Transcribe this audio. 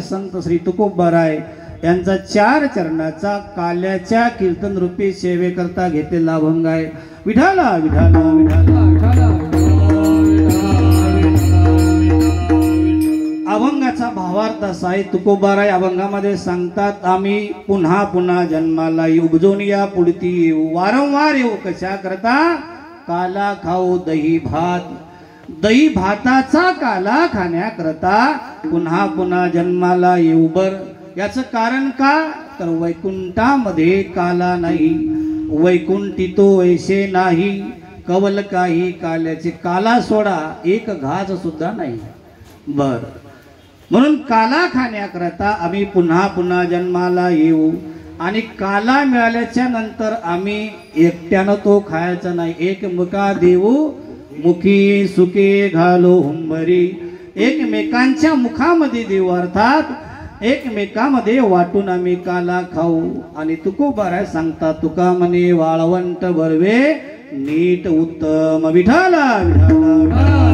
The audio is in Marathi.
संत श्री तुकोबाराय यांचा 4 चरणाचा काल्याच्या कीर्तन रूपी सेवेकरता घेतलेला अभंग आहे। विठाला विठाला विठाला अभंगाचा भावार्थ असा आहे। तुकोबाराय अभंगामध्ये सांगतात, आम्ही पुन्हा पुन्हा जन्माला येऊ, उपजून या पुढती येऊ, वारंवार येऊ कशा करता, काला खाऊ दही भात, दही भाताचा काला खाण्याकरता पुन्हा पुन्हा जन्माला येऊ। बर याचं कारण का, तर वैकुंठामध्ये काला नाही, वैकुंठी तो ऐसे नाही, कवल काही काल्याचे, काला सोडा एक घास सुद्धा नाही। बर म्हणून काला खाण्याकरता आम्ही पुन्हा पुन्हा जन्माला येऊ, आणि काला मिळाल्याच्या नंतर आम्ही एकट्यानं तो खायचा नाही, एकमेका देऊ मुखी सुके घालो हुंबरी, एकमेकांच्या मुखामध्ये देऊ, अर्थात एकमेकांमध्ये वाटून आम्ही काला खाऊ। आणि तुकोबाराय सांगतात, तुका म्हणे वाळवंट बरवे नीट उत्तम, विठाला विठाला विठाला।